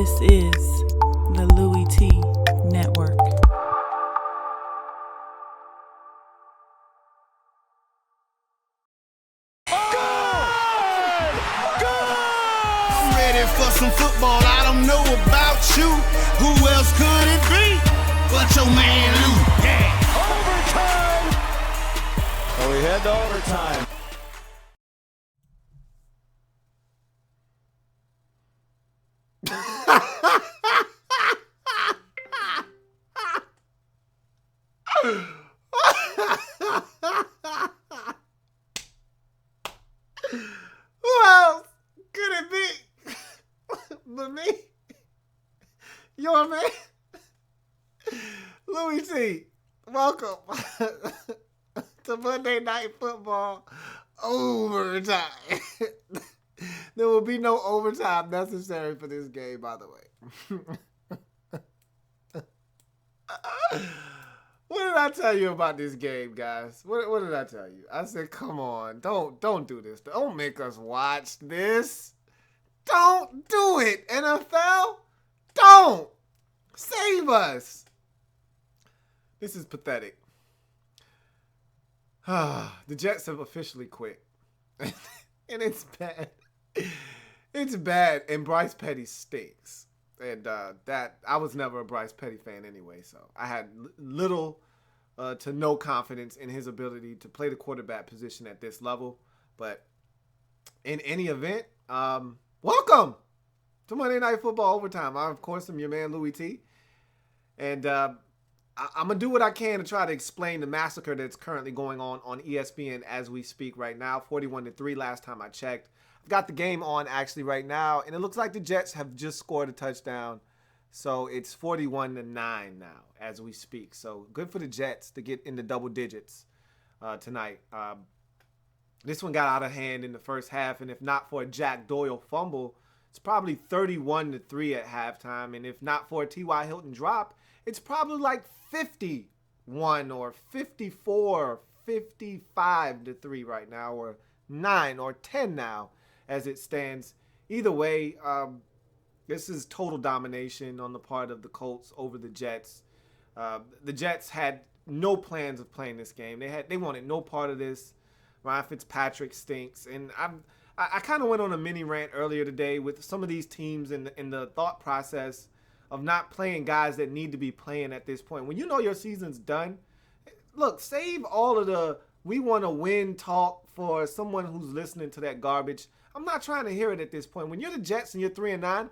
This is the Louie Tee Network. I'm ready for some football. I don't know about you. Who else could it be but your man Lou? Yeah. Overtime! And we head to overtime. Who else could it be but me? Your man, Louie Tee. Welcome to Monday Night Football Overtime. There will be no overtime necessary for this game, by the way. What did I tell you about this game, guys? What did I tell you? I said, come on, don't do this. Don't make us watch this. Don't do it, NFL. Don't. Save us. This is pathetic. The Jets have officially quit. And it's bad. It's bad, and Bryce Petty stinks. And that I was never a Bryce Petty fan anyway, so I had little to no confidence in his ability to play the quarterback position at this level. But in any event, welcome to Monday Night Football Overtime. I, of course, am your man, Louie Tee. And I'm going to do what I can to try to explain the massacre that's currently going on ESPN as we speak right now. 41-3 last time I checked. I've got the game on actually right now, and it looks like the Jets have just scored a touchdown. So it's 41-9 now as we speak. So good for the Jets to get into double digits tonight. This one got out of hand in the first half, and if not for a Jack Doyle fumble, it's probably 31-3 at halftime. And if not for a T.Y. Hilton drop, it's probably like 51 or 54, 55-3 right now, or 9 or 10 now as it stands. Either way, this is total domination on the part of the Colts over the Jets. The Jets had no plans of playing this game. They wanted no part of this. Ryan Fitzpatrick stinks. And I kind of went on a mini rant earlier today with some of these teams in the thought process of not playing guys that need to be playing at this point. When you know your season's done, look, save all of the we want to win talk for someone who's listening to that garbage. I'm not trying to hear it at this point. When you're the Jets and you're 3-9,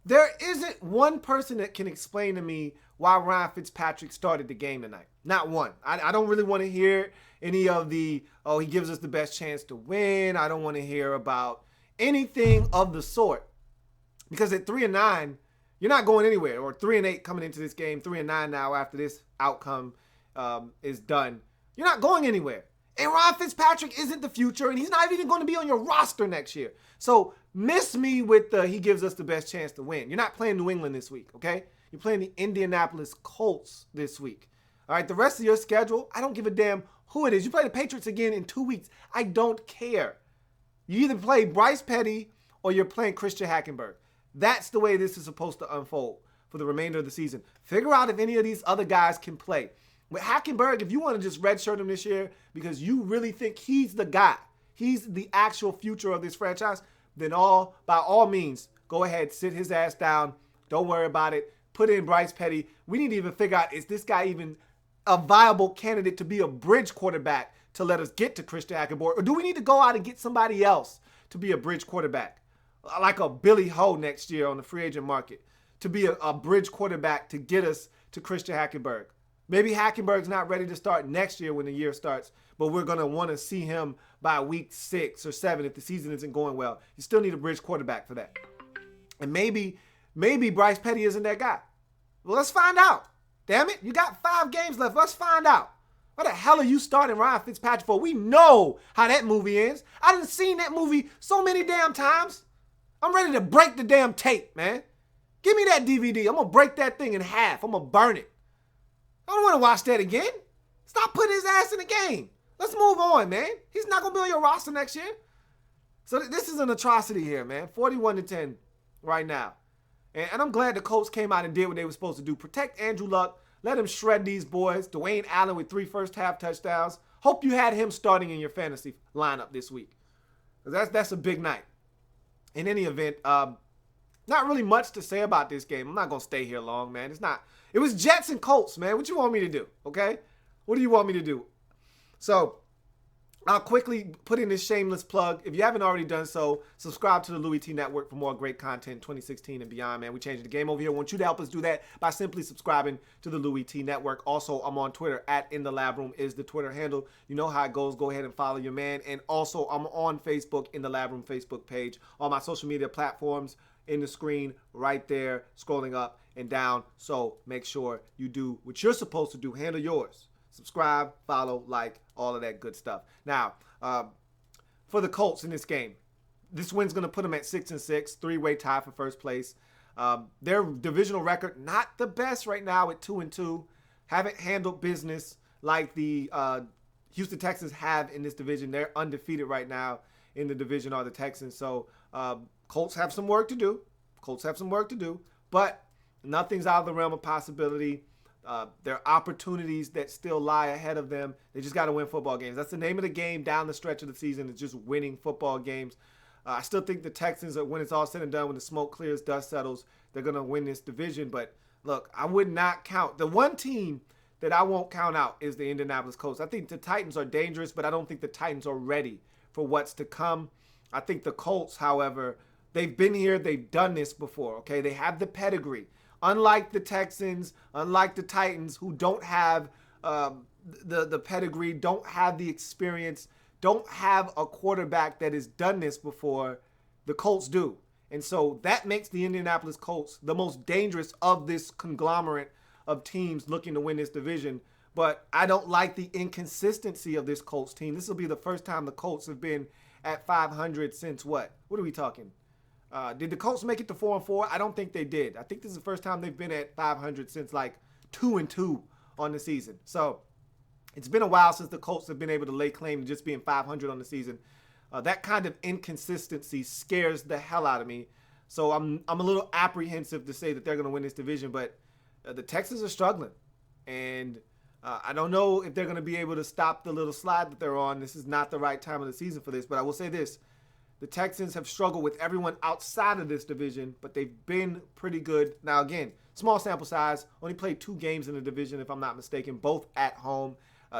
there isn't one person that can explain to me why Ryan Fitzpatrick started the game tonight. Not one. I don't really want to hear any of the, he gives us the best chance to win. I don't want to hear about anything of the sort. Because at 3-9, you're not going anywhere. Or 3-8 coming into this game, 3-9 now after this outcome is done. You're not going anywhere. And Ryan Fitzpatrick isn't the future, and he's not even going to be on your roster next year. So miss me with the he gives us the best chance to win. You're not playing New England this week, okay? You're playing the Indianapolis Colts this week. All right, the rest of your schedule, I don't give a damn who it is. You play the Patriots again in 2 weeks. I don't care. You either play Bryce Petty or you're playing Christian Hackenberg. That's the way this is supposed to unfold for the remainder of the season. Figure out if any of these other guys can play. With Hackenberg, if you want to just redshirt him this year because you really think he's the guy, he's the actual future of this franchise, then by all means, go ahead, sit his ass down. Don't worry about it. Put in Bryce Petty. We need to even figure out, is this guy even a viable candidate to be a bridge quarterback to let us get to Christian Hackenberg? Or do we need to go out and get somebody else to be a bridge quarterback? Like a Billy Ho next year on the free agent market to be a bridge quarterback to get us to Christian Hackenberg. Maybe Hackenberg's not ready to start next year when the year starts, but we're going to want to see him by week 6 or 7 if the season isn't going well. You still need a bridge quarterback for that. And maybe Bryce Petty isn't that guy. Well, let's find out. Damn it, you got 5 games left. Let's find out. What the hell are you starting Ryan Fitzpatrick for? We know how that movie ends. I done seen that movie so many damn times. I'm ready to break the damn tape, man. Give me that DVD. I'm going to break that thing in half. I'm going to burn it. I don't want to watch that again. Stop putting his ass in the game. Let's move on, man. He's not going to be on your roster next year. So this is an atrocity here, man. 41-10 right now. And I'm glad the Colts came out and did what they were supposed to do. Protect Andrew Luck. Let him shred these boys. Dwayne Allen with 3 first-half touchdowns. Hope you had him starting in your fantasy lineup this week. That's a big night. In any event, not really much to say about this game. I'm not going to stay here long, man. It was Jets and Colts, man. What you want me to do, okay? What do you want me to do? So, I'll quickly put in this shameless plug. If you haven't already done so, subscribe to the Louie Tee Network for more great content 2016 and beyond, man. We changing the game over here. I want you to help us do that by simply subscribing to the Louie Tee Network. Also, I'm on Twitter. @InTheLabRoom is the Twitter handle. You know how it goes. Go ahead and follow your man. And also, I'm on Facebook, In the Lab Room Facebook page. All my social media platforms in the screen right there, scrolling up and down. So make sure you do what you're supposed to do. Handle yours. Subscribe, follow, like, all of that good stuff. Now, for the Colts in this game, this win's going to put them at 6-6, 3-way tie for first place. Their divisional record, not the best right now at 2-2. Haven't handled business like the Houston Texans have in this division. They're undefeated right now in the division, are the Texans. So Colts have some work to do. But nothing's out of the realm of possibility. There are opportunities that still lie ahead of them. They just got to win football games. That's the name of the game down the stretch of the season, is just winning football games. I still think the Texans, when it's all said and done, when the smoke clears, dust settles, they're going to win this division. But look, I would not count. The one team that I won't count out is the Indianapolis Colts. I think the Titans are dangerous, but I don't think the Titans are ready for what's to come. I think the Colts, however, they've been here. They've done this before, okay? They have the pedigree. Unlike the Texans, unlike the Titans, who don't have the pedigree, don't have the experience, don't have a quarterback that has done this before, the Colts do. And so that makes the Indianapolis Colts the most dangerous of this conglomerate of teams looking to win this division. But I don't like the inconsistency of this Colts team. This will be the first time the Colts have been at 500 since what? What are we talking? Did the Colts make it to 4-4? I don't think they did. I think this is the first time they've been at 500 since like 2-2 on the season. So it's been a while since the Colts have been able to lay claim to just being 500 on the season. That kind of inconsistency scares the hell out of me. So I'm a little apprehensive to say that they're going to win this division, but the Texans are struggling. And I don't know if they're going to be able to stop the little slide that they're on. This is not the right time of the season for this, but I will say this. The Texans have struggled with everyone outside of this division, but they've been pretty good. Now, again, small sample size. Only played 2 games in the division, if I'm not mistaken, both at home.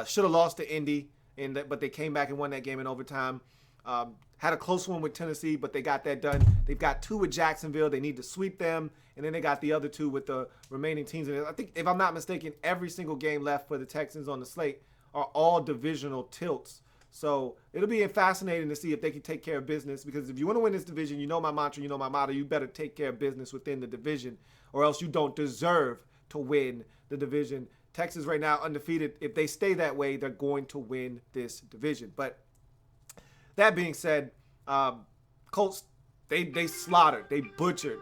Should have lost to Indy, but they came back and won that game in overtime. Had a close one with Tennessee, but they got that done. They've got 2 with Jacksonville. They need to sweep them, and then they got the other 2 with the remaining teams. And I think, if I'm not mistaken, every single game left for the Texans on the slate are all divisional tilts. So it'll be fascinating to see if they can take care of business, because if you want to win this division, you know my mantra, you know my motto, you better take care of business within the division, or else you don't deserve to win the division. Texas right now undefeated. If they stay that way, they're going to win this division. But that being said, Colts, they slaughtered, they butchered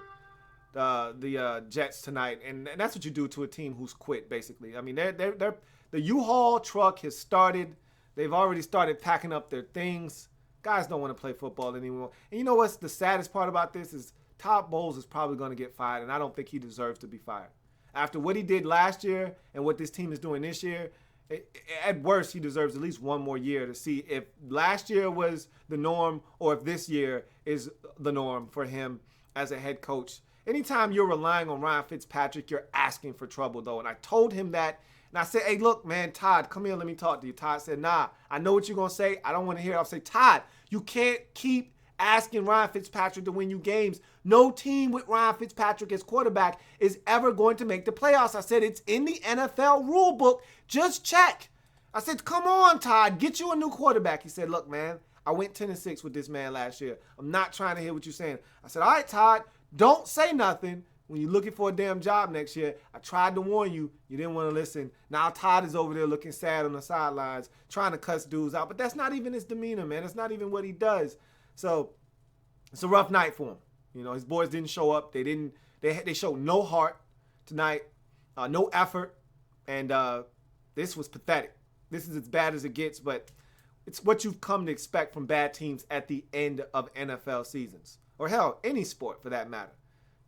the Jets tonight, and that's what you do to a team who's quit, basically. I mean, the U-Haul truck has started. They've already started packing up their things. Guys don't want to play football anymore. And you know what's the saddest part about this is Todd Bowles is probably going to get fired, and I don't think he deserves to be fired. After what he did last year and what this team is doing this year, at worst, he deserves at least one more year to see if last year was the norm or if this year is the norm for him as a head coach. Anytime you're relying on Ryan Fitzpatrick, you're asking for trouble, though. And I told him that. And I said, hey, look, man, Todd, come here, let me talk to you. Todd said, nah, I know what you're going to say. I don't want to hear it. I'll say, Todd, you can't keep asking Ryan Fitzpatrick to win you games. No team with Ryan Fitzpatrick as quarterback is ever going to make the playoffs. I said, it's in the NFL rule book. Just check. I said, come on, Todd, get you a new quarterback. He said, look, man, I went 10-6 with this man last year. I'm not trying to hear what you're saying. I said, all right, Todd, don't say nothing. When you're looking for a damn job next year, I tried to warn you. You didn't want to listen. Now Todd is over there looking sad on the sidelines, trying to cuss dudes out. But that's not even his demeanor, man. That's not even what he does. So it's a rough night for him. You know, his boys didn't show up. They showed no heart tonight, no effort. And this was pathetic. This is as bad as it gets, but it's what you've come to expect from bad teams at the end of NFL seasons. Or hell, any sport for that matter.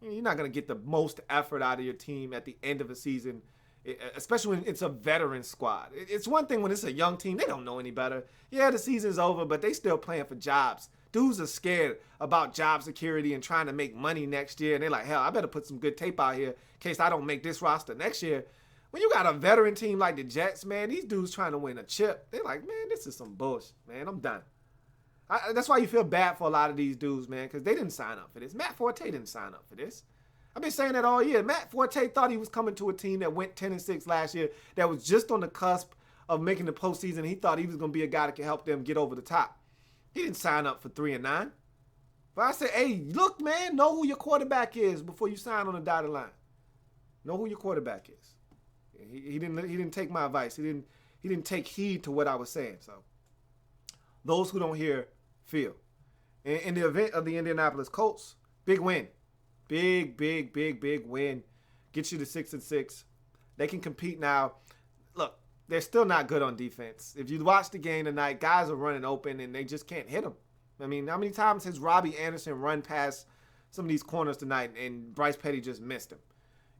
You're not going to get the most effort out of your team at the end of a season, especially when it's a veteran squad. It's one thing when it's a young team. They don't know any better. Yeah, the season's over, but they still playing for jobs. Dudes are scared about job security and trying to make money next year. And they're like, hell, I better put some good tape out here in case I don't make this roster next year. When you got a veteran team like the Jets, man, these dudes trying to win a chip. They're like, man, this is some bullshit, man. I'm done. That's why you feel bad for a lot of these dudes, man, because they didn't sign up for this. Matt Forte didn't sign up for this. I've been saying that all year. Matt Forte thought he was coming to a team that went 10-6 last year, that was just on the cusp of making the postseason. He thought he was going to be a guy that could help them get over the top. He didn't sign up for 3-9. But I said, hey, look, man, know who your quarterback is before you sign on the dotted line. Know who your quarterback is. He didn't take my advice. He didn't take heed to what I was saying. So those who don't hear, feel. In the event of the Indianapolis Colts, big win. Big win. Gets you to 6-6. They can compete now. Look, they're still not good on defense. If you watch the game tonight, guys are running open and they just can't hit them. I mean, how many times has Robbie Anderson run past some of these corners tonight and Bryce Petty just missed him?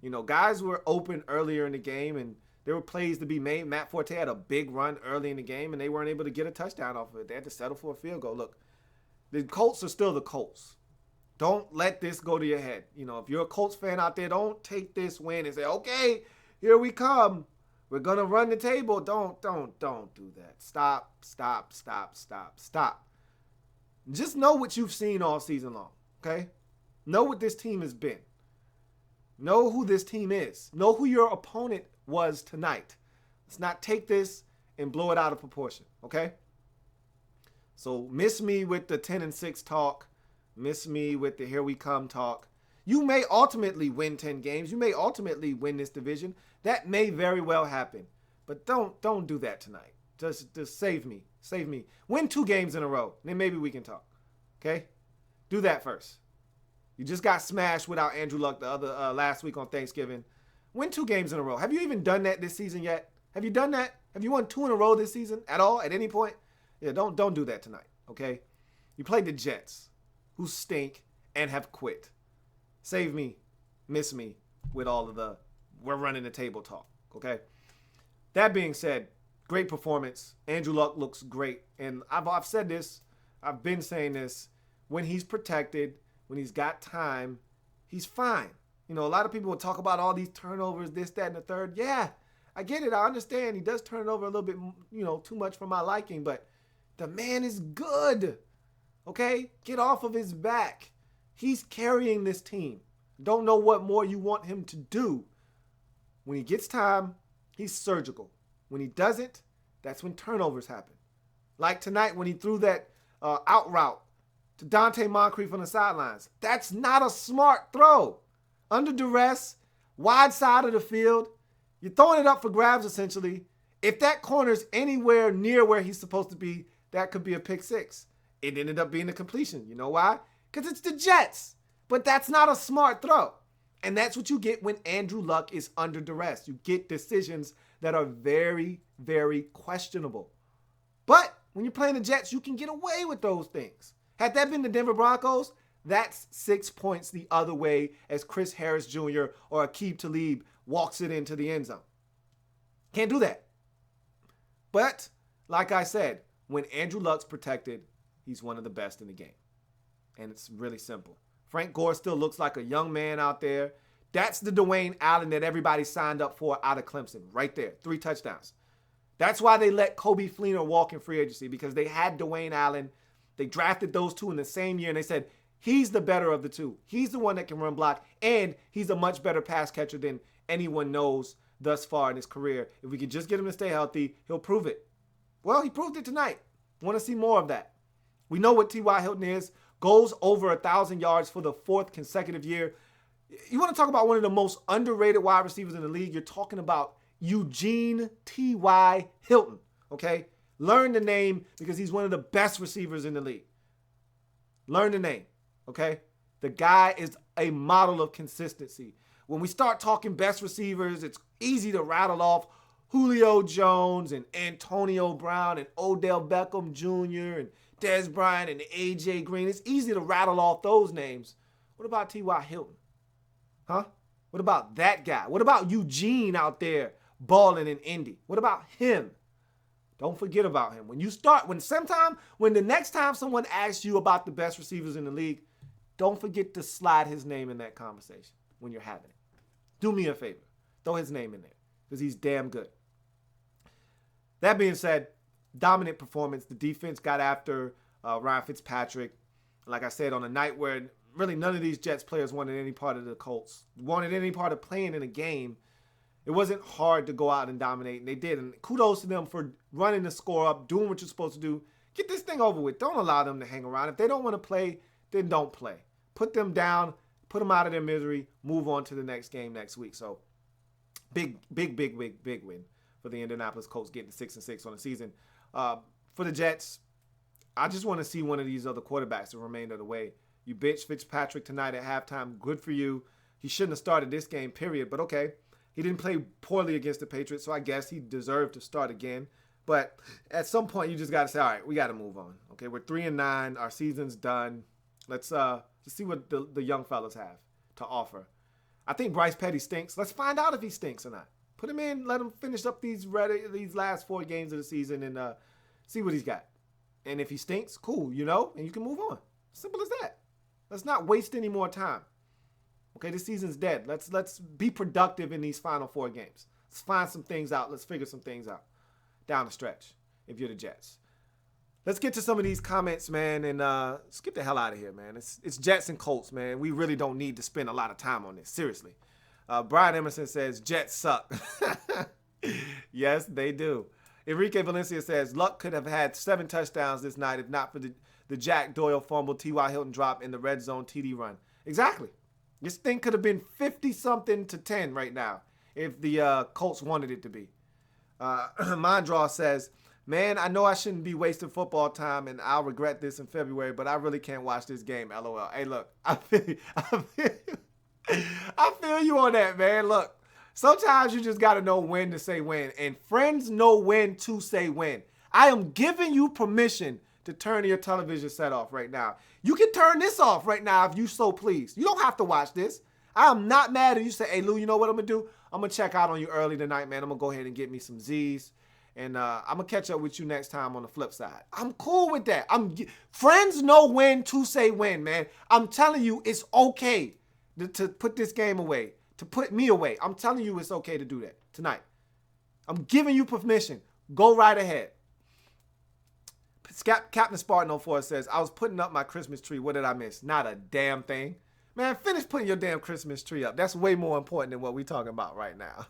You know, guys were open earlier in the game and there were plays to be made. Matt Forte had a big run early in the game and they weren't able to get a touchdown off of it. They had to settle for a field goal. Look, the Colts are still the Colts. Don't let this go to your head. You know, if you're a Colts fan out there, don't take this win and say, okay, here we come. We're going to run the table. Don't do that. Stop. Just know what you've seen all season long, okay? Know what this team has been. Know who this team is. Know who your opponent was tonight. Let's not take this and blow it out of proportion, okay? So miss me with the 10-6 talk. Miss me with the here we come talk. You may ultimately win 10 games. You may ultimately win this division. That may very well happen. But don't do that tonight. Just save me. Save me. Win 2 games in a row. Then maybe we can talk. Okay? Do that first. You just got smashed without Andrew Luck the other last week on Thanksgiving. Win 2 games in a row. Have you even done that this season yet? Have you done that? Have you won 2 in a row this season at all? At any point? Yeah, don't do that tonight. Okay? You played the Jets, who stink and have quit. Save me, miss me with all of the we're running the table talk. Okay? That being said, great performance. Andrew Luck looks great. And I've said this. I've been saying this. When he's protected, when he's got time, he's fine. You know, a lot of people will talk about all these turnovers, this, that, and the third. Yeah, I get it. I understand. He does turn it over a little bit, too much for my liking. But the man is good. Okay? Get off of his back. He's carrying this team. Don't know what more you want him to do. When he gets time, he's surgical. When he doesn't, that's when turnovers happen. Like tonight when he threw that out route to Dante Moncrief on the sidelines. That's not a smart throw. Under duress, wide side of the field, you're throwing it up for grabs essentially. If that corner's anywhere near where he's supposed to be, that could be a pick six. It ended up being a completion. You know why? Because it's the Jets. But that's not a smart throw. And that's what you get when Andrew Luck is under duress. You get decisions that are very, very questionable. But when you're playing the Jets, you can get away with those things. Had that been the Denver Broncos, that's 6 points the other way as Chris Harris Jr. or Aqib Talib walks it into the end zone. Can't do that. But, like I said, when Andrew Luck's protected, he's one of the best in the game. And it's really simple. Frank Gore still looks like a young man out there. That's the Dwayne Allen that everybody signed up for out of Clemson. Right there. 3 touchdowns. That's why they let Kobe Fleener walk in free agency, because they had Dwayne Allen. They drafted those 2 in the same year, and they said, he's the better of the 2. He's the one that can run block, and he's a much better pass catcher than anyone knows thus far in his career. If we could just get him to stay healthy, he'll prove it. Well, he proved it tonight. Want to see more of that. We know what T.Y. Hilton is. Goes over 1,000 yards for the 4th consecutive year. You want to talk about one of the most underrated wide receivers in the league? You're talking about Eugene T.Y. Hilton, okay? Learn the name because he's one of the best receivers in the league. Learn the name, okay? The guy is a model of consistency. When we start talking best receivers, it's easy to rattle off Julio Jones and Antonio Brown and Odell Beckham Jr. and Dez Bryant and A.J. Green. It's easy to rattle off those names. What about T.Y. Hilton? Huh? What about that guy? What about Eugene out there balling in Indy? What about him? Don't forget about him. When the next time someone asks you about the best receivers in the league, don't forget to slide his name in that conversation when you're having it. Do me a favor. Throw his name in there because he's damn good. That being said, dominant performance. The defense got after Ryan Fitzpatrick. Like I said, on a night where really none of these Jets players wanted any part of the Colts, wanted any part of playing in a game, it wasn't hard to go out and dominate, and they did. And kudos to them for running the score up, doing what you're supposed to do. Get this thing over with. Don't allow them to hang around. If they don't want to play, then don't play. Put them down, put them out of their misery, move on to the next game next week. So big win for the Indianapolis Colts, getting 6-6 on the season. For the Jets, I just want to see one of these other quarterbacks the remainder of the way. You benched Fitzpatrick tonight at halftime. Good for you. He shouldn't have started this game, period. But okay, he didn't play poorly against the Patriots, so I guess he deserved to start again. But at some point, you just got to say, all right, we got to move on. Okay, we're 3-9. Our season's done. Let's see what the young fellas have to offer. I think Bryce Petty stinks. Let's find out if he stinks or not. Put him in. Let him finish up these last 4 games of the season and see what he's got. And if he stinks, cool, and you can move on. Simple as that. Let's not waste any more time. Okay, this season's dead. Let's be productive in these final 4 games. Let's find some things out. Let's figure some things out down the stretch if you're the Jets. Let's get to some of these comments, man, and let's get the hell out of here, man. It's Jets and Colts, man. We really don't need to spend a lot of time on this. Seriously. Brian Emerson says, Jets suck. Yes, they do. Enrique Valencia says, Luck could have had 7 touchdowns this night if not for the Jack Doyle fumble, T.Y. Hilton drop, and the red zone TD run. Exactly. This thing could have been 50-something to 10 right now if the Colts wanted it to be. Mondraw says, man, I know I shouldn't be wasting football time, and I'll regret this in February, but I really can't watch this game, LOL. Hey, look, I feel you on that, man. Look, sometimes you just got to know when to say when, and friends know when to say when. I am giving you permission to turn your television set off right now. You can turn this off right now if you so please. You don't have to watch this. I am not mad at you. Say, hey, Lou, you know what I'm going to do? I'm going to check out on you early tonight, man. I'm going to go ahead and get me some Z's. And I'm going to catch up with you next time on the flip side. I'm cool with that. Friends know when to say when, man. I'm telling you, it's okay to put this game away, to put me away. I'm telling you it's okay to do that tonight. I'm giving you permission. Go right ahead. Captain Spartan 04 says, I was putting up my Christmas tree. What did I miss? Not a damn thing. Man, finish putting your damn Christmas tree up. That's way more important than what we're talking about right now.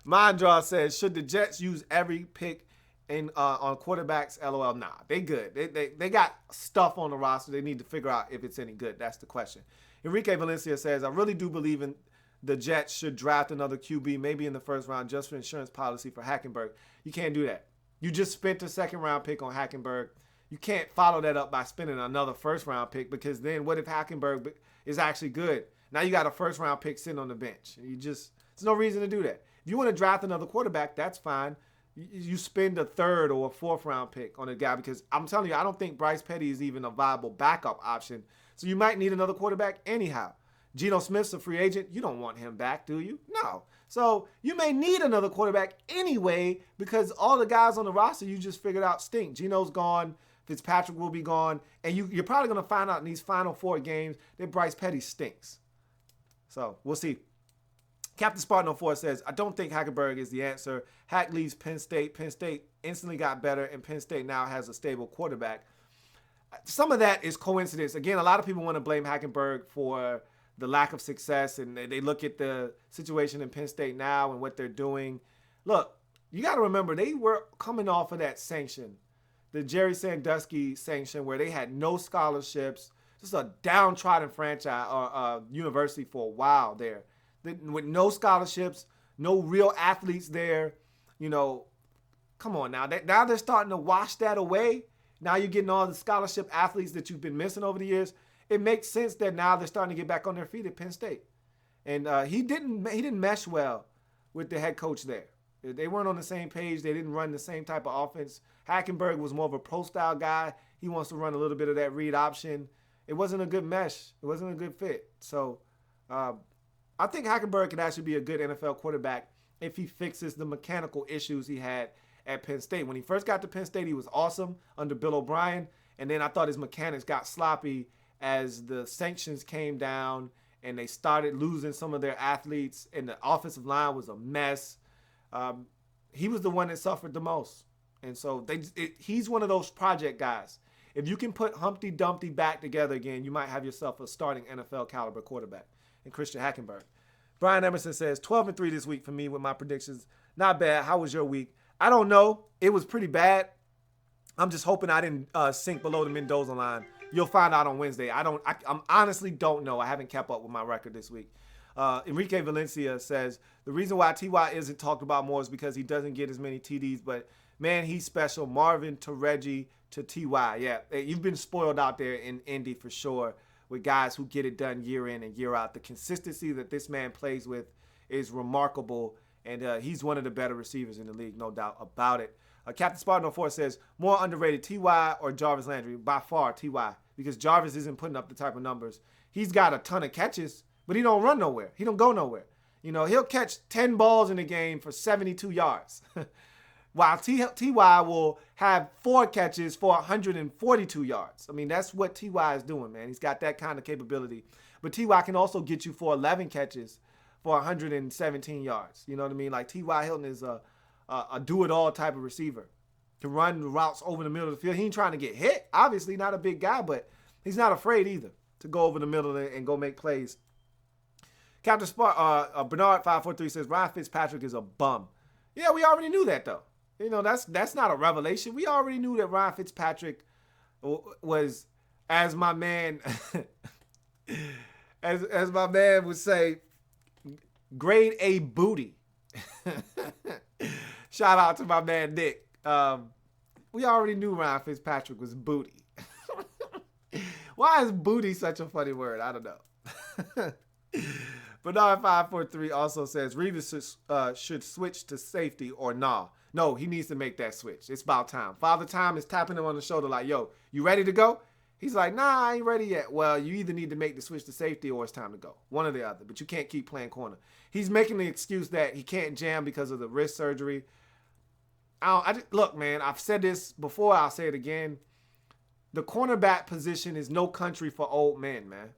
Mondraw says, should the Jets use every pick on quarterbacks? LOL. Nah, they good. They got stuff on the roster. They need to figure out if it's any good. That's the question. Enrique Valencia says, I really do believe in the Jets should draft another QB, maybe in the first round, just for insurance policy for Hackenberg. You can't do that. You just spent a second-round pick on Hackenberg. You can't follow that up by spending another first-round pick, because then what if Hackenberg is actually good? Now you got a first-round pick sitting on the bench. There's no reason to do that. If you want to draft another quarterback, that's fine. You spend a third or a fourth-round pick on a guy, because I'm telling you, I don't think Bryce Petty is even a viable backup option. So you might need another quarterback anyhow. Geno Smith's a free agent. You don't want him back, do you? No. So you may need another quarterback anyway, because all the guys on the roster you just figured out stink. Geno's gone. Fitzpatrick will be gone. And you're probably going to find out in these final 4 games that Bryce Petty stinks. So we'll see. Captain Spartan 04 says, I don't think Hackenberg is the answer. Hack leaves Penn State. Penn State instantly got better, and Penn State now has a stable quarterback. Some of that is coincidence. Again, a lot of people want to blame Hackenberg for the lack of success, and they look at the situation in Penn State now and what they're doing. Look, you got to remember, they were coming off of that sanction, the Jerry Sandusky sanction, where they had no scholarships, just a downtrodden franchise or university for a while there, with no scholarships, no real athletes there. Come on now. Now they're starting to wash that away. Now you're getting all the scholarship athletes that you've been missing over the years. It makes sense that now they're starting to get back on their feet at Penn State. And he didn't mesh well with the head coach there. They weren't on the same page. They didn't run the same type of offense. Hackenberg was more of a pro-style guy. He wants to run a little bit of that read option. It wasn't a good mesh. It wasn't a good fit. So I think Hackenberg could actually be a good NFL quarterback if he fixes the mechanical issues he had at Penn State. When he first got to Penn State, he was awesome under Bill O'Brien, and then I thought his mechanics got sloppy as the sanctions came down and they started losing some of their athletes, and the offensive line was a mess. He was the one that suffered the most. And so he's one of those project guys. If you can put Humpty Dumpty back together again, you might have yourself a starting NFL caliber quarterback in Christian Hackenberg. Brian Emerson says, 12-3 this week for me with my predictions. Not bad. How was your week? I don't know. It was pretty bad. I'm just hoping I didn't sink below the Mendoza line. You'll find out on Wednesday. I honestly don't know. I haven't kept up with my record this week. Enrique Valencia says, the reason why T.Y. isn't talked about more is because he doesn't get as many TDs, but man, he's special. Marvin to Reggie to T.Y. Yeah, you've been spoiled out there in Indy for sure with guys who get it done year in and year out. The consistency that this man plays with is remarkable, and he's one of the better receivers in the league, no doubt about it. Captain Spartan 04 says, more underrated, T.Y. or Jarvis Landry? By far, T.Y., because Jarvis isn't putting up the type of numbers. He's got a ton of catches, but he don't run nowhere. He don't go nowhere. You know, he'll catch 10 balls in a game for 72 yards. While T.Y. will have 4 catches for 142 yards. I mean, that's what T.Y. is doing, man. He's got that kind of capability. But T.Y. can also get you for 11 catches for 117 yards. You know what I mean? Like, T.Y. Hilton is a do-it-all type of receiver. Can run the routes over the middle of the field. He ain't trying to get hit. Obviously, not a big guy, but he's not afraid either to go over the middle and go make plays. Captain Bernard 543 says, Ryan Fitzpatrick is a bum. Yeah, we already knew that, though. You know, that's not a revelation. We already knew that Ryan Fitzpatrick was, as my man, as my man would say, grade A booty. Shout out to my man Nick. We already knew Ryan Fitzpatrick was booty. Why is booty such a funny word? I don't know. Bernard 543 also says Reeves should switch to safety or nah. No, he needs to make that switch. It's about time. Father Time is tapping him on the shoulder like, yo, you ready to go? He's like, nah, I ain't ready yet. Well, you either need to make the switch to safety or it's time to go. One or the other, but you can't keep playing corner. He's making the excuse that he can't jam because of the wrist surgery. Look, man, I've said this before. I'll say it again. The cornerback position is no country for old men, man.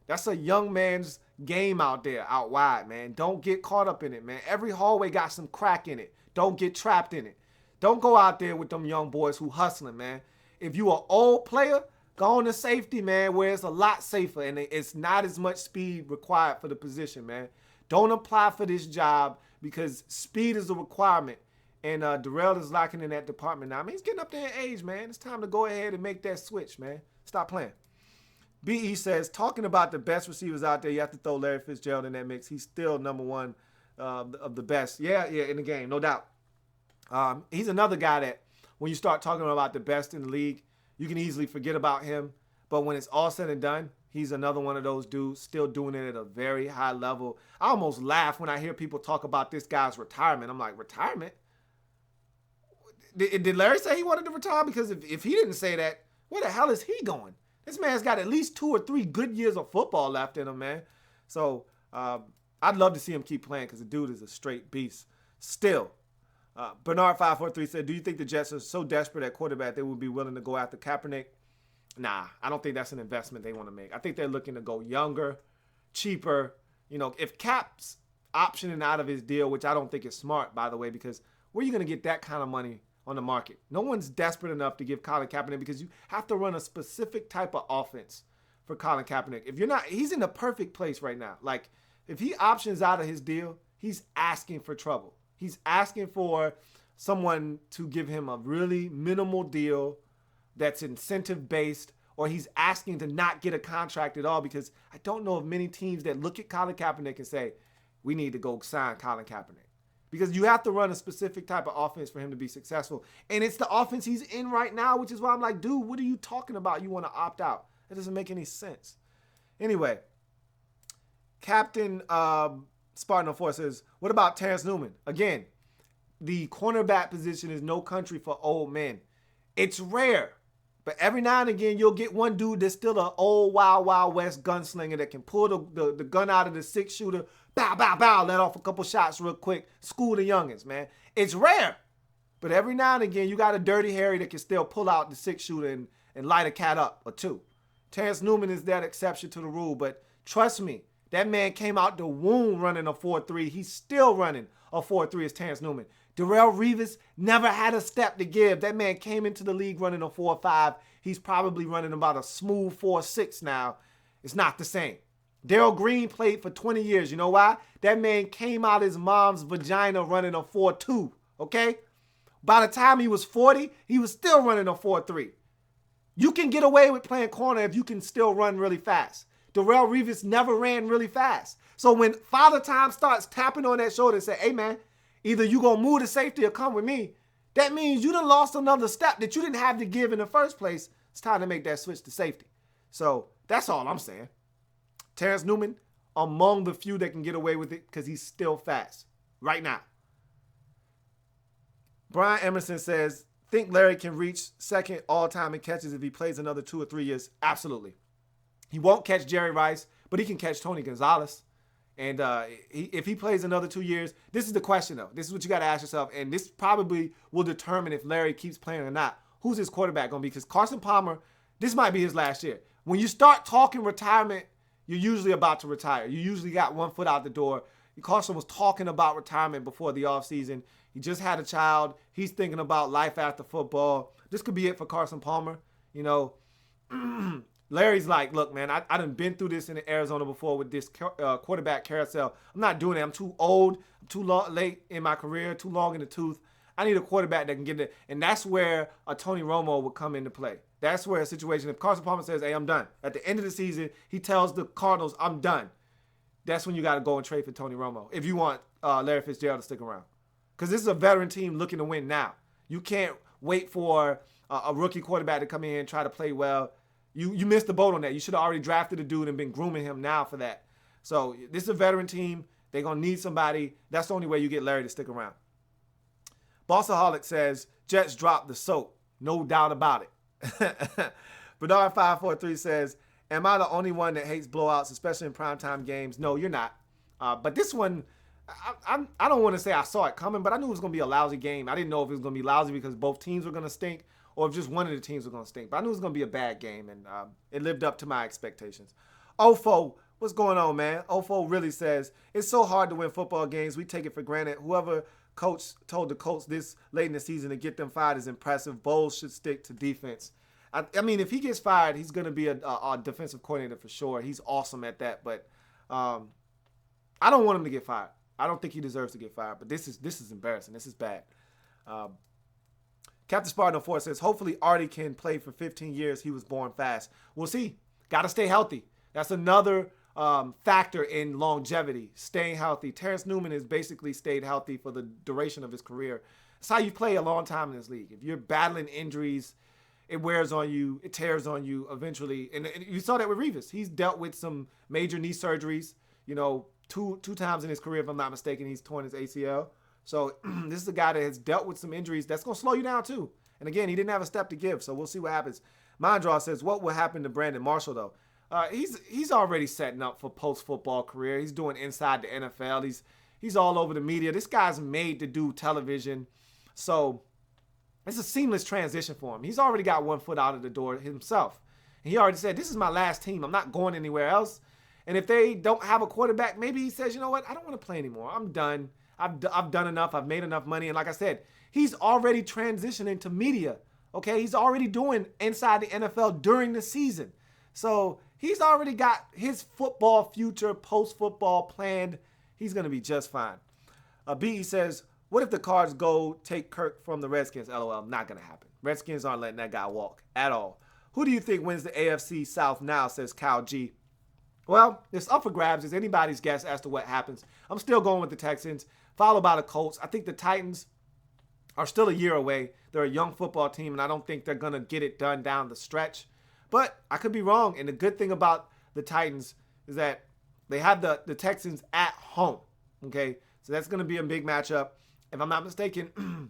That's a young man's game out there, out wide, man. Don't get caught up in it, man. Every hallway got some crack in it. Don't get trapped in it. Don't go out there with them young boys who hustling, man. If you an old player, go on to safety, man, where it's a lot safer and it's not as much speed required for the position, man. Don't apply for this job because speed is a requirement. And Darrell is lacking in that department now. I mean, he's getting up there in age, man. It's time to go ahead and make that switch, man. Stop playing. BE says, talking about the best receivers out there, you have to throw Larry Fitzgerald in that mix. He's still number one of the best. Yeah, in the game, no doubt. He's another guy that when you start talking about the best in the league, you can easily forget about him. But when it's all said and done, he's another one of those dudes still doing it at a very high level. I almost laugh when I hear people talk about this guy's retirement. I'm like, retirement? Did Larry say he wanted to retire? Because if he didn't say that, where the hell is he going? This man's got at least 2 or 3 good years of football left in him, man. So I'd love to see him keep playing because the dude is a straight beast. Still, Bernard 543 said, do you think the Jets are so desperate at quarterback they would be willing to go after Kaepernick? Nah, I don't think that's an investment they want to make. I think they're looking to go younger, cheaper. You know, if Cap's optioning out of his deal, which I don't think is smart, by the way, because where are you going to get that kind of money on the market? No one's desperate enough to give Colin Kaepernick because you have to run a specific type of offense for Colin Kaepernick. If you're not, he's in the perfect place right now. Like, if he options out of his deal, he's asking for trouble. He's asking for someone to give him a really minimal deal that's incentive-based, or he's asking to not get a contract at all because I don't know of many teams that look at Colin Kaepernick and say, we need to go sign Colin Kaepernick. Because you have to run a specific type of offense for him to be successful. And it's the offense he's in right now, which is why I'm like, dude, what are you talking about? You want to opt out. That doesn't make any sense. Anyway, Captain Spartan 04 says, what about Terrence Newman? Again, the cornerback position is no country for old men. It's rare, But every now and again, you'll get one dude that's still an old Wild Wild West gunslinger that can pull the gun out of the 6-shooter, bow, bow, bow, let off a couple shots real quick, school the youngins, man. It's rare. But every now and again, you got a Dirty Harry that can still pull out the 6-shooter and light a cat up or two. Terrence Newman is that exception to the rule, but trust me, that man came out the womb running a 4.3. He's still running a 4.3 as Terrence Newman. Darrelle Revis never had a step to give. That man came into the league running a 4.5. He's probably running about a smooth 4.6 now. It's not the same. Darrell Green played for 20 years. You know why? That man came out his mom's vagina running a 4.2, okay? By the time he was 40, he was still running a 4.3. You can get away with playing corner if you can still run really fast. Darrelle Revis never ran really fast. So when Father Time starts tapping on that shoulder and say, hey, man, either you going to move to safety or come with me, that means you done lost another step that you didn't have to give in the first place. It's time to make that switch to safety. So that's all I'm saying. Terrence Newman, among the few that can get away with it because he's still fast right now. Brian Emerson says, think Larry can reach second all-time in catches if he plays another 2 or 3 years? Absolutely. He won't catch Jerry Rice, but he can catch Tony Gonzalez. And if he plays another 2 years, this is the question, though. This is what you got to ask yourself, and this probably will determine if Larry keeps playing or not. Who's his quarterback going to be? Because Carson Palmer, this might be his last year. When you start talking retirement, you're usually about to retire. You usually got one foot out the door. Carson was talking about retirement before the offseason. He just had a child. He's thinking about life after football. This could be it for Carson Palmer. You know, Larry's like, look, man, I done been through this in Arizona before with this quarterback carousel. I'm not doing it. I'm too old. I'm too late in my career, too long in the tooth. I need a quarterback that can get it. And that's where a Tony Romo would come into play. That's where a situation, if Carson Palmer says, hey, I'm done. At the end of the season, he tells the Cardinals, I'm done. That's when you got to go and trade for Tony Romo if you want Larry Fitzgerald to stick around. Because this is a veteran team looking to win now. You can't wait for a rookie quarterback to come in and try to play well. You missed the boat on that. You should have already drafted a dude and been grooming him now for that. So this is a veteran team. They're going to need somebody. That's the only way you get Larry to stick around. Bossaholic says, Jets drop the soap. No doubt about it. Bernard543 says, am I the only one that hates blowouts, especially in primetime games? No, you're not. But this one, I don't want to say I saw it coming, but I knew it was going to be a lousy game. I didn't know if it was going to be lousy because both teams were going to stink or if just one of the teams was going to stink. But I knew it was going to be a bad game, and it lived up to my expectations. Ofo, what's going on, man? Ofo really says, it's so hard to win football games. We take it for granted. Whoever coach told the Colts this late in the season to get them fired is impressive. Bowles should stick to defense. I mean, if he gets fired, he's going to be a defensive coordinator for sure. He's awesome at that, but I don't want him to get fired. I don't think he deserves to get fired, but this is embarrassing. This is bad. Captain Spartan 4 says, hopefully Artie can play for 15 years. He was born fast. We'll see. Got to stay healthy. That's another factor in longevity, staying healthy. Terrence Newman has basically stayed healthy for the duration of his career. That's how you play a long time in this league. If you're battling injuries, it wears on you, it tears on you eventually. And you saw that with Revis. He's dealt with some major knee surgeries, you know, two times in his career, if I'm not mistaken. He's torn his ACL. So this is a guy that has dealt with some injuries. That's going to slow you down too. And again, he didn't have a step to give, so we'll see what happens. Mondraw says, what will happen to Brandon Marshall, though? He's already setting up for post-football career. He's doing inside the NFL. He's all over the media. This guy's made to do television. So it's a seamless transition for him. He's already got one foot out of the door himself. And he already said, this is my last team. I'm not going anywhere else. And if they don't have a quarterback, maybe he says, you know what? I don't want to play anymore. I'm done. I've done enough. I've made enough money. And like I said, he's already transitioning to media. Okay, he's already doing inside the NFL during the season. So he's already got his football future, post-football planned. He's going to be just fine. B.E. says, what if the Cards go take Kirk from the Redskins? LOL, not going to happen. Redskins aren't letting that guy walk at all. Who do you think wins the AFC South now, says Kyle G. Well, it's up for grabs. It's anybody's guess as to what happens. I'm still going with the Texans, followed by the Colts. I think the Titans are still a year away. They're a young football team, and I don't think they're going to get it done down the stretch. But I could be wrong, and the good thing about the Titans is that they have the Texans at home, okay? So that's going to be a big matchup. If I'm not mistaken,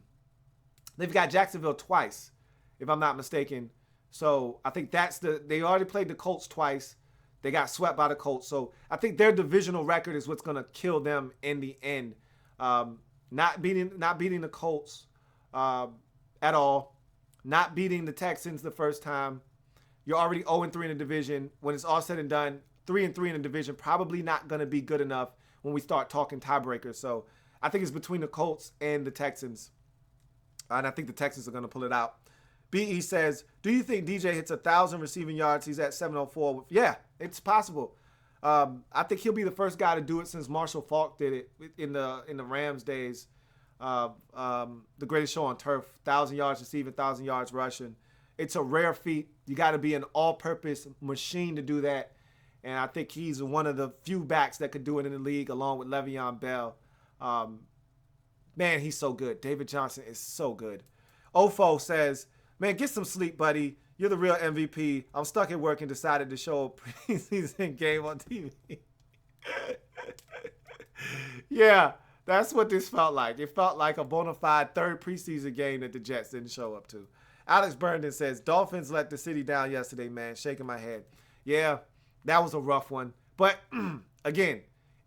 they've got Jacksonville twice, if I'm not mistaken, So I think they already played the Colts twice. They got swept by the Colts. So I think their divisional record is what's going to kill them in the end. Not beating the Colts at all. Not beating the Texans the first time. You're already 0-3 in the division. When it's all said and done, 3-3 in the division, probably not going to be good enough when we start talking tiebreakers. So I think it's between the Colts and the Texans. And I think the Texans are going to pull it out. BE says, do you think DJ hits 1,000 receiving yards? He's at 704. Yeah, it's possible. I think he'll be the first guy to do it since Marshall Faulk did it in the Rams days. The greatest show on turf, 1,000 yards receiving, 1,000 yards rushing. It's a rare feat. You got to be an all-purpose machine to do that. And I think he's one of the few backs that could do it in the league along with Le'Veon Bell. Man, he's so good. David Johnson is so good. Ofo says, man, get some sleep, buddy. You're the real MVP. I'm stuck at work and decided to show a preseason game on TV. Yeah, that's what this felt like. It felt like a bona fide third preseason game that the Jets didn't show up to. Alex Burndon says, Dolphins let the city down yesterday, man. Shaking my head. Yeah, that was a rough one. But, again,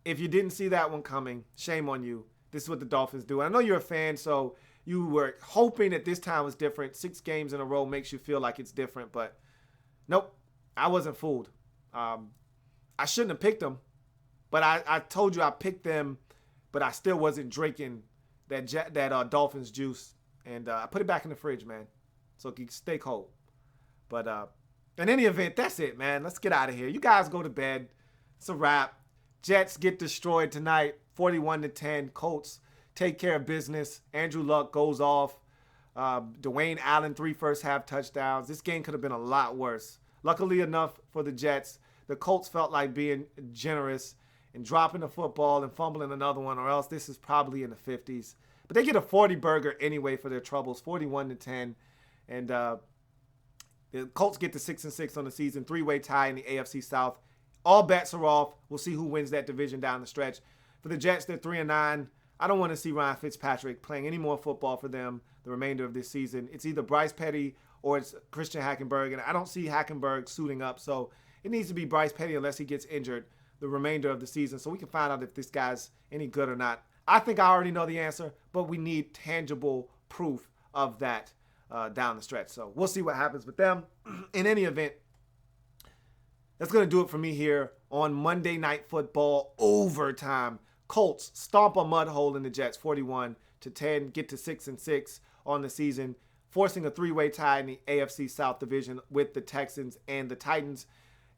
if you didn't see that one coming, shame on you. This is what the Dolphins do. And I know you're a fan, so you were hoping that this time was different. 6 games in a row makes you feel like it's different. But, nope, I wasn't fooled. I shouldn't have picked them. But I told you I picked them, but I still wasn't drinking that Dolphins juice. And I put it back in the fridge, man, so it can stay cold. But in any event, that's it, man. Let's get out of here. You guys go to bed. It's a wrap. Jets get destroyed tonight, 41-10. Colts take care of business. Andrew Luck goes off. Dwayne Allen, 3 first-half touchdowns. This game could have been a lot worse. Luckily enough for the Jets, the Colts felt like being generous and dropping the football and fumbling another one, or else this is probably in the 50s. But they get a 40-burger anyway for their troubles, 41-10. And the Colts get to 6-6 on the season, 3-way tie in the AFC South. All bets are off. We'll see who wins that division down the stretch. For the Jets, they're 3-9. I don't want to see Ryan Fitzpatrick playing any more football for them the remainder of this season. It's either Bryce Petty or it's Christian Hackenberg, and I don't see Hackenberg suiting up, so it needs to be Bryce Petty unless he gets injured the remainder of the season, so we can find out if this guy's any good or not. I think I already know the answer, but we need tangible proof of that down the stretch. So we'll see what happens with them. In any event, that's going to do it for me here on Monday Night Football Overtime. Colts stomp a mud hole in the Jets, 41-10, get to 6-6 on the season, forcing a 3-way tie in the AFC South division with the Texans and the Titans.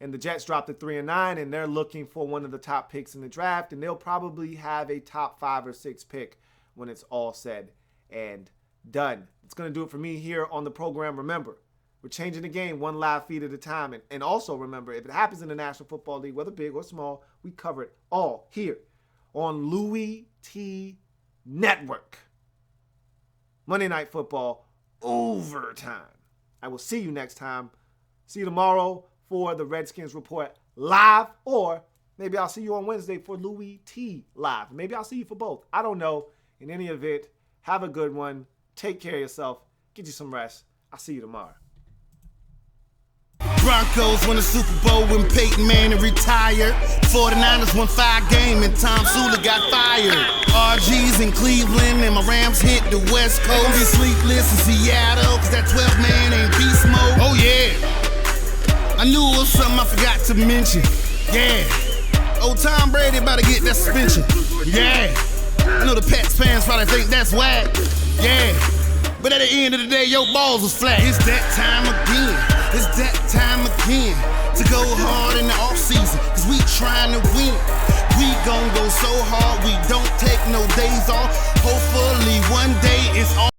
And the Jets dropped to 3-9, and they're looking for one of the top picks in the draft, and they'll probably have a top 5 or 6 pick when it's all said and done. It's going to do it for me here on the program. Remember, we're changing the game one live feed at a time. And also remember, if it happens in the National Football League, whether big or small, we cover it all here on Louie Tee Network. Monday Night Football Overtime. I will see you next time. See you tomorrow for the Redskins Report live, or maybe I'll see you on Wednesday for Louie Tee Live. Maybe I'll see you for both. I don't know. In any event, have a good one. Take care of yourself. Get you some rest. I'll see you tomorrow. Broncos won the Super Bowl when Peyton Manning retired. 49ers won 5 games and Tom Sula got fired. RG's in Cleveland and my Rams hit the West Coast. Be sleepless in Seattle cause that 12-man ain't beast mode. Oh yeah, I knew it was something I forgot to mention. Yeah, old Tom Brady about to get that suspension. Yeah, I know the Pats fans probably think that's whack. Yeah, but at the end of the day, your balls was flat. It's that time again. It's that time again to go hard in the offseason, cause we trying to win. We gon' go so hard, we don't take no days off. Hopefully one day it's all